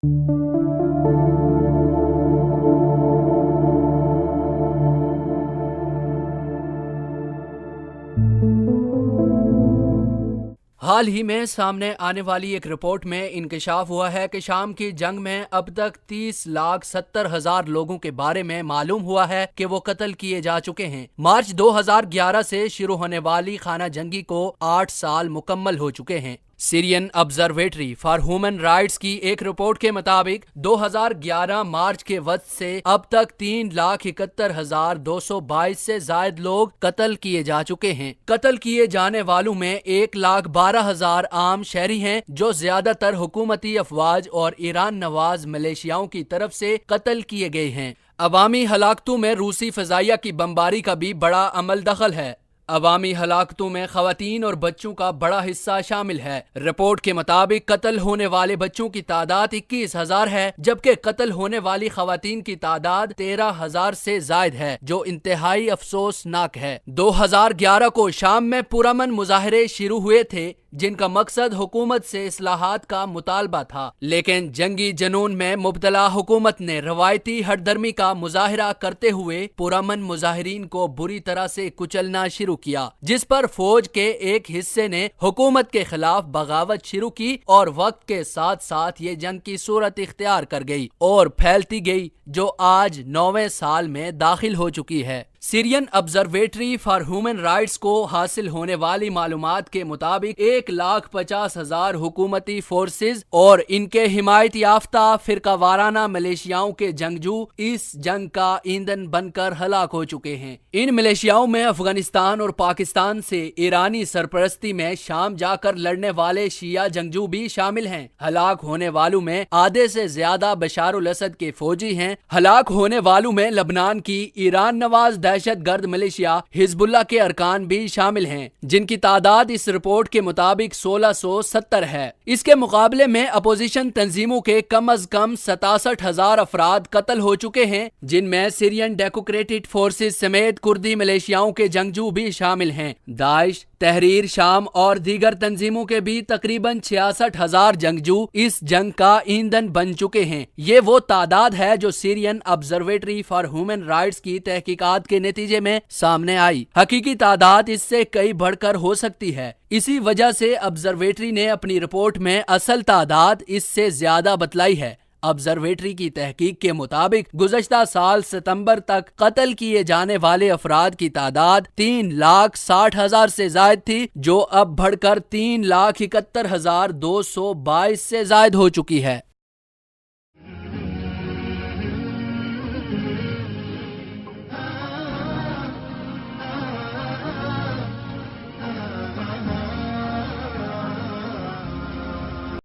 حال ہی میں سامنے آنے والی ایک رپورٹ میں انکشاف ہوا ہے کہ شام کی جنگ میں اب تک 30,70,000 لوگوں کے بارے میں معلوم ہوا ہے کہ وہ قتل کیے جا چکے ہیں۔ مارچ 2011 سے شروع ہونے والی خانہ جنگی کو 8 سال مکمل ہو چکے ہیں۔ سیرین آبزرویٹری فار ہیومن رائٹس کی ایک رپورٹ کے مطابق 2011 مارچ کے وقت سے اب تک 3,71,222 سے زائد لوگ قتل کیے جا چکے ہیں۔ قتل کیے جانے والوں میں 1,12,000 عام شہری ہیں جو زیادہ تر حکومتی افواج اور ایران نواز ملیشیاؤں کی طرف سے قتل کیے گئے ہیں۔ عوامی ہلاکتوں میں روسی فضائیہ کی بمباری کا بھی بڑا عمل دخل ہے۔ عوامی ہلاکتوں میں خواتین اور بچوں کا بڑا حصہ شامل ہے۔ رپورٹ کے مطابق قتل ہونے والے بچوں کی تعداد 21,000 ہے، جبکہ قتل ہونے والی خواتین کی تعداد 13,000 سے زائد ہے، جو انتہائی افسوسناک ہے۔ 2011 کو شام میں پرامن مظاہرے شروع ہوئے تھے جن کا مقصد حکومت سے اصلاحات کا مطالبہ تھا، لیکن جنگی جنون میں مبتلا حکومت نے روایتی ہٹ درمی کا مظاہرہ کرتے ہوئے پرامن مظاہرین کو بری طرح سے کچلنا شروع کیا، جس پر فوج کے ایک حصے نے حکومت کے خلاف بغاوت شروع کی اور وقت کے ساتھ ساتھ یہ جنگ کی صورت اختیار کر گئی اور پھیلتی گئی، جو آج 9ویں سال میں داخل ہو چکی ہے۔ سیرین آبزرویٹری فار ہیومن رائٹس کو حاصل ہونے والی معلومات کے مطابق 1,50,000 حکومتی فورسز اور ان کے حمایت یافتہ فرقہ وارانہ ملیشیاؤں کے جنگجو اس جنگ کا ایندھن بن کر ہلاک ہو چکے ہیں۔ ان ملیشیاؤں میں افغانستان اور پاکستان سے ایرانی سرپرستی میں شام جا کر لڑنے والے شیعہ جنگجو بھی شامل ہیں۔ ہلاک ہونے والوں میں آدھے سے زیادہ بشار الاسد کے فوجی ہیں۔ ہلاک ہونے والوں میں لبنان کی ایران نواز دہشت گرد ملیشیا حزب اللہ کے ارکان بھی شامل ہیں، جن کی تعداد اس رپورٹ کے مطابق 1,670 ہے۔ اس کے مقابلے میں اپوزیشن تنظیموں کے کم از کم 67,000 افراد قتل ہو چکے ہیں، جن میں سیرین ڈیموکریٹک فورسز سمیت کردی ملیشیاؤں کے جنگجو بھی شامل ہیں۔ داعش، تحریر شام اور دیگر تنظیموں کے بھی تقریباً 66,000 جنگجو اس جنگ کا ایندھن بن چکے ہیں۔ یہ وہ تعداد ہے جو سیرین آبزرویٹری فار ہیومن رائٹس کی تحقیقات کے نتیجے میں سامنے آئی۔ حقیقی تعداد اس سے کئی بڑھ کر ہو سکتی ہے۔ اسی وجہ سے آبزرویٹری نے اپنی رپورٹ میں اصل تعداد اس سے زیادہ بتلائی ہے۔ آبزرویٹری کی تحقیق کے مطابق گزشتہ سال ستمبر تک قتل کیے جانے والے افراد کی تعداد 3,60,000 سے زائد تھی، جو اب بڑھ کر 3,71,222 سے زائد ہو چکی ہے۔